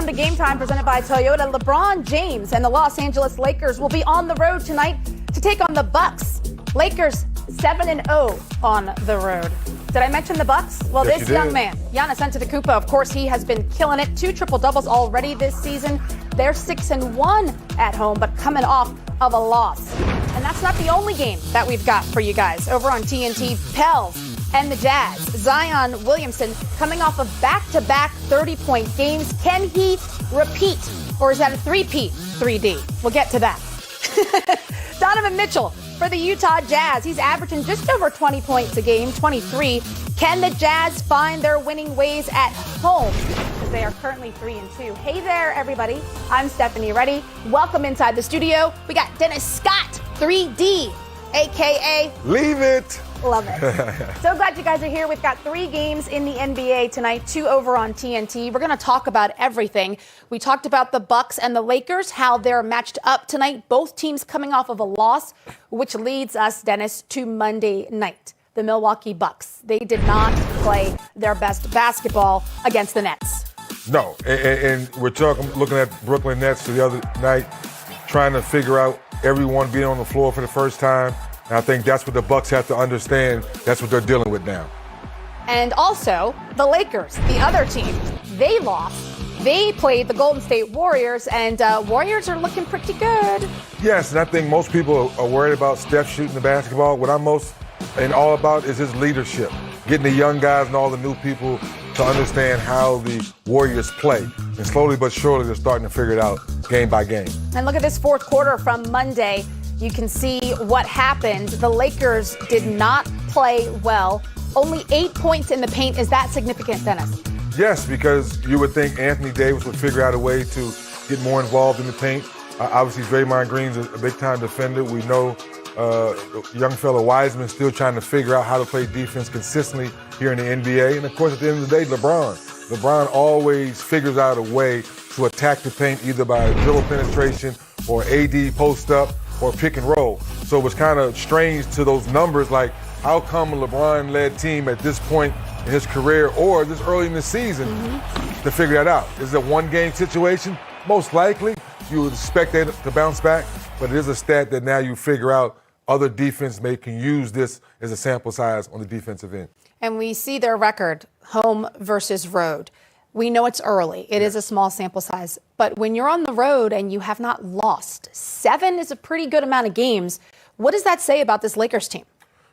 to Game Time presented by Toyota. LeBron James and the Los Angeles Lakers will be on the road tonight to take on the Bucks. Lakers 7-0 on the road. Did I mention the Bucks? Well, yes, this young man, Giannis Antetokounmpo, of course, he has been killing it. 2 triple-doubles already this season. They're 6-1 at home, but coming off of a loss. And that's not the only game that we've got for you guys. Over on TNT, Pels and the Jazz. Zion Williamson coming off of back-to-back 30-point games. Can he repeat, or is that a three-peat 3D? We'll get to that. Donovan Mitchell for the Utah Jazz. He's averaging just over 20 points a game, 23. Can the Jazz find their winning ways at home? Because they are currently 3-2. Hey there, everybody. I'm Stephanie Reddy. Welcome inside the studio. We got Dennis Scott, 3D, a.k.a. Leave it. Love it. So glad you guys are here. We've got 3 games in the NBA tonight, 2 over on TNT. We're going to talk about everything. We talked about the Bucks and the Lakers, how they're matched up tonight. Both teams coming off of a loss, which leads us, Dennis, to Monday night. The Milwaukee Bucks. They did not play their best basketball against the Nets. No, and we're looking at Brooklyn Nets the other night, trying to figure out everyone being on the floor for the first time. And I think that's what the Bucks have to understand. That's what they're dealing with now. And also, the Lakers, the other team, they lost. They played the Golden State Warriors, and Warriors are looking pretty good. Yes, and I think most people are worried about Steph shooting the basketball. What I'm most and all about is his leadership, getting the young guys and all the new people to understand how the Warriors play. And slowly but surely, they're starting to figure it out game by game. And look at this fourth quarter from Monday. You can see what happened. The Lakers did not play well. Only 8 points in the paint. Is that significant, Dennis? Yes, because you would think Anthony Davis would figure out a way to get more involved in the paint. Obviously, Draymond Green's a big-time defender. We know young fella Wiseman still trying to figure out how to play defense consistently here in the NBA. And, of course, at the end of the day, LeBron. LeBron always figures out a way to attack the paint either by dribble penetration or AD post-up or pick and roll. So it was kind of strange to those numbers, like how come a LeBron-led team at this point in his career or this early in the season to figure that out? Is it a one-game situation? Most likely. You would expect that to bounce back, but it is a stat that now you figure out other defense can use this as a sample size on the defensive end. And we see their record, home versus road. We know it's early. It is a small sample size. But when you're on the road and you have not lost, 7 is a pretty good amount of games. What does that say about this Lakers team?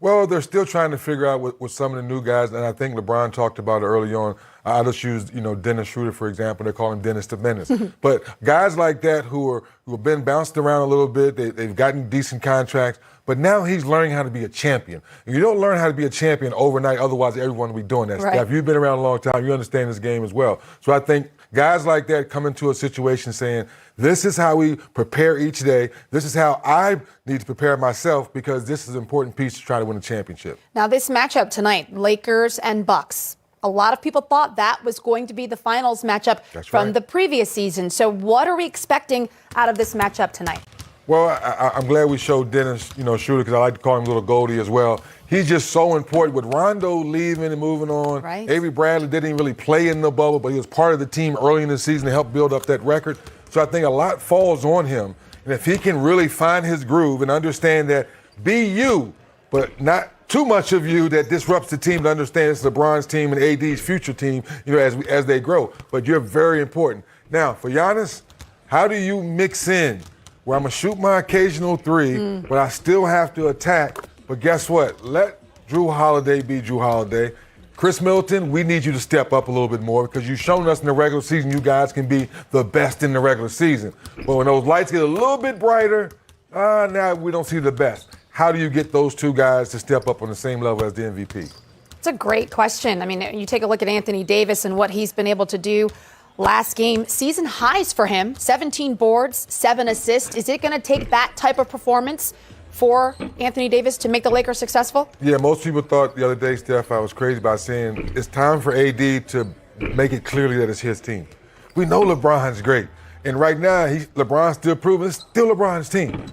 Well, they're still trying to figure out with some of the new guys, and I think LeBron talked about it early on. I just used, Dennis Schroeder, for example. They call him Dennis the Menace. But guys like that who have been bounced around a little bit, they've gotten decent contracts, but now he's learning how to be a champion. And you don't learn how to be a champion overnight, otherwise everyone will be doing that stuff. You've been around a long time, you understand this game as well. So I think guys like that come into a situation saying, this is how we prepare each day. This is how I need to prepare myself because this is an important piece to try to win a championship. Now, this matchup tonight, Lakers and Bucks, a lot of people thought that was going to be the finals matchup from the previous season. So what are we expecting out of this matchup tonight? Well, I'm glad we showed Dennis, Schroeder, because I like to call him Little Goldie as well. He's just so important. With Rondo leaving and moving on, Avery Bradley didn't even really play in the bubble, but he was part of the team early in the season to help build up that record. So I think a lot falls on him. And if he can really find his groove and understand that, be you, but not too much of you that disrupts the team to understand it's LeBron's team and AD's future team, as they grow. But you're very important. Now, for Giannis, how do you mix in where I'm going to shoot my occasional 3, but I still have to attack? But guess what? Let Drew Holiday be Drew Holiday. Chris Middleton, we need you to step up a little bit more because you've shown us in the regular season you guys can be the best in the regular season. But when those lights get a little bit brighter, now we don't see the best. How do you get those 2 guys to step up on the same level as the MVP? It's a great question. I mean, you take a look at Anthony Davis and what he's been able to do last game. Season highs for him, 17 boards, 7 assists. Is it going to take that type of performance for Anthony Davis to make the Lakers successful? Yeah, most people thought the other day, Steph, I was crazy by saying it's time for AD to make it clearly that it's his team. We know LeBron's great. And right now, LeBron's still proving it's still LeBron's team.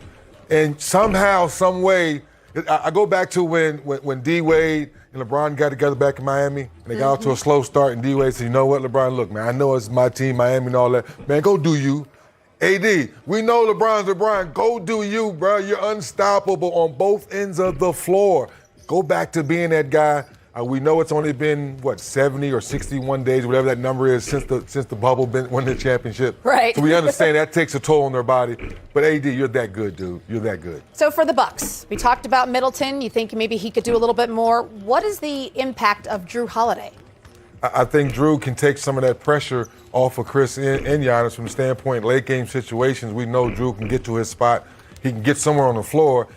And somehow, some way, I go back to when D Wade and LeBron got together back in Miami, and they got off to a slow start, and D Wade said, you know what, LeBron, look, man, I know it's my team, Miami and all that. Man, go do you. AD, we know LeBron's LeBron. Go do you, bro. You're unstoppable on both ends of the floor. Go back to being that guy. We know it's only been, 70 or 61 days, whatever that number is, since the bubble won the championship. Right. So we understand that takes a toll on their body. But AD, you're that good, dude. You're that good. So for the Bucks, we talked about Middleton. You think maybe he could do a little bit more. What is the impact of Drew Holiday? I think Drew can take some of that pressure off of Chris and Giannis from the standpoint late game situations. We know Drew can get to his spot. He can get somewhere on the floor.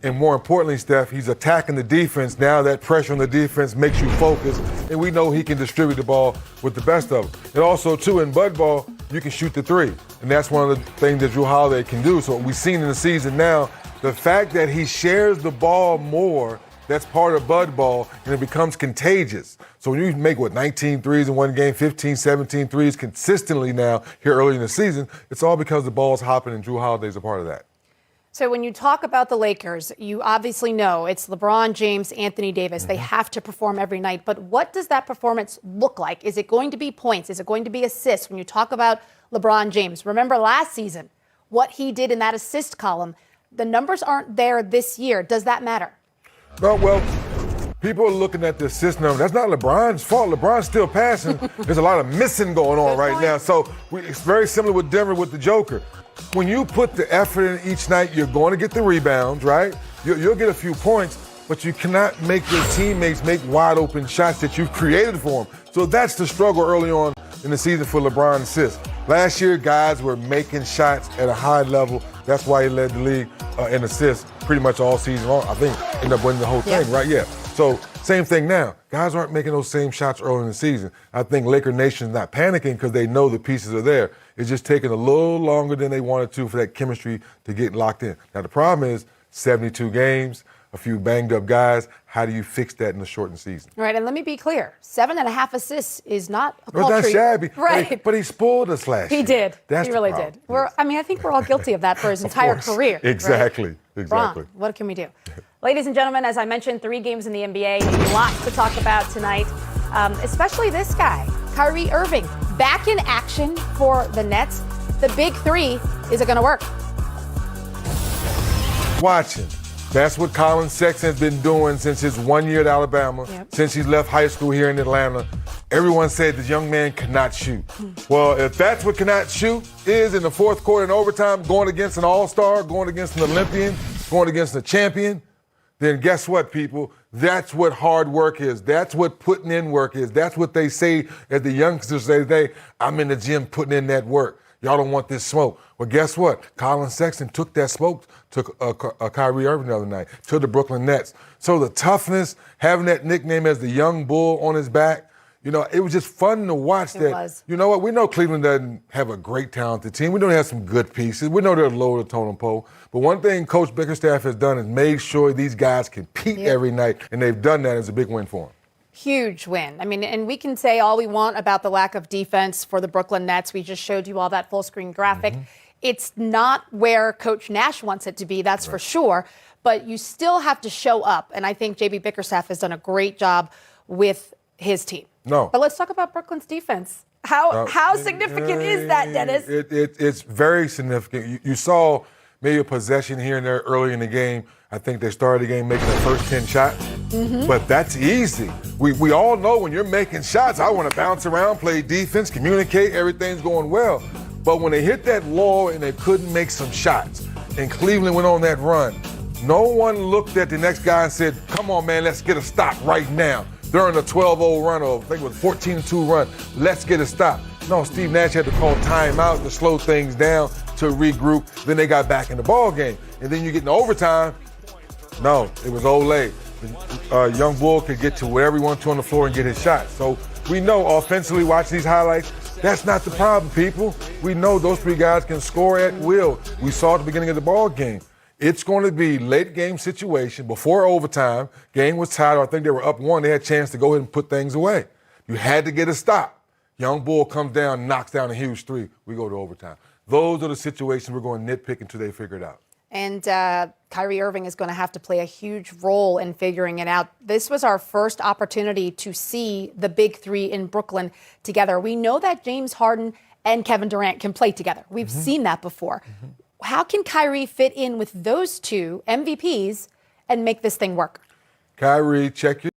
And more importantly, Steph, he's attacking the defense. Now that pressure on the defense makes you focus. And we know he can distribute the ball with the best of them. And also, too, in Bud Ball, you can shoot the three. And that's one of the things that Drew Holiday can do. So what we've seen in the season now, the fact that he shares the ball more, that's part of Bud Ball, and it becomes contagious. So when you make, 19 threes in one game, 15, 17 threes consistently now here early in the season, it's all because the ball's hopping and Drew Holiday's a part of that. So when you talk about the Lakers, you obviously know it's LeBron James, Anthony Davis. They have to perform every night. But what does that performance look like? Is it going to be points? Is it going to be assists? When you talk about LeBron James, remember last season, what he did in that assist column. The numbers aren't there this year. Does that matter? No, well, people are looking at the assist number. That's not LeBron's fault. LeBron's still passing. There's a lot of missing going on right now. So it's very similar with Denver with the Joker. When you put the effort in each night, you're going to get the rebounds, right? You'll get a few points, but you cannot make your teammates make wide open shots that you've created for them. So that's the struggle early on in the season for LeBron assists. Last year, guys were making shots at a high level. That's why he led the league in assists pretty much all season long. I think ended up winning the whole thing, right? Yeah. So same thing now. Guys aren't making those same shots early in the season. I think Laker Nation's not panicking because they know the pieces are there. It's just taking a little longer than they wanted to for that chemistry to get locked in. Now, the problem is 72 games, a few banged up guys. How do you fix that in a shortened season? Right, and let me be clear. 7.5 assists is not a No, paltry. not shabby. Right. But he spoiled us last year. He did. That's he really the problem. did. I think we're all guilty of that for his entire career. Exactly. Right? Exactly. Ron, what can we do? Ladies and gentlemen, as I mentioned, 3 games in the NBA. Lots to talk about tonight, especially this guy, Kyrie Irving, back in action for the Nets. The big 3, is it going to work? Watching. That's what Colin Sexton has been doing since his 1 year at Alabama, since he left high school here in Atlanta. Everyone said this young man cannot shoot. Well, if that's what cannot shoot is in the fourth quarter and overtime, going against an all-star, going against an Olympian, going against a champion, then guess what, people? That's what hard work is. That's what putting in work is. That's what they say as the youngsters say, I'm in the gym putting in that work. Y'all don't want this smoke. Well, guess what? Colin Sexton took that smoke, took Kyrie Irving the other night, to the Brooklyn Nets. So the toughness, having that nickname as the young bull on his back, it was just fun to watch that. Was. You know what? We know Cleveland doesn't have a great talented team. We know they have some good pieces. We know they're low to the totem pole. But one thing Coach Bickerstaff has done is made sure these guys compete every night, and they've done that as a big win for them. Huge win. I mean, and we can say all we want about the lack of defense for the Brooklyn Nets. We just showed you all that full screen graphic. It's not where Coach Nash wants it to be, that's for sure. But you still have to show up. And I think J.B. Bickerstaff has done a great job with his team. No. But let's talk about Brooklyn's defense. How significant is that, Dennis? It's very significant. You saw maybe a possession here and there early in the game. I think they started the game making the first 10 shots. But that's easy. We all know when you're making shots, I want to bounce around, play defense, communicate, everything's going well. But when they hit that lull and they couldn't make some shots, and Cleveland went on that run, no one looked at the next guy and said, come on, man, let's get a stop right now. During a 12-0 run, or I think it was 14-2 run, let's get a stop. No, Steve Nash had to call timeout to slow things down, to regroup. Then they got back in the ball game. And then you get in overtime. No, it was Olay. Young Bull could get to wherever he wanted to on the floor and get his shot. So we know offensively, watching these highlights, that's not the problem, people. We know those 3 guys can score at will. We saw at the beginning of the ball game. It's going to be late game situation before overtime. Game was tied. I think they were up 1. They had a chance to go ahead and put things away. You had to get a stop. Young Bull comes down, knocks down a huge 3. We go to overtime. Those are the situations we're going to nitpick until they figure it out. And Kyrie Irving is going to have to play a huge role in figuring it out. This was our first opportunity to see the big three in Brooklyn together. We know that James Harden and Kevin Durant can play together. We've seen that before. How can Kyrie fit in with those two MVPs and make this thing work? Kyrie, check your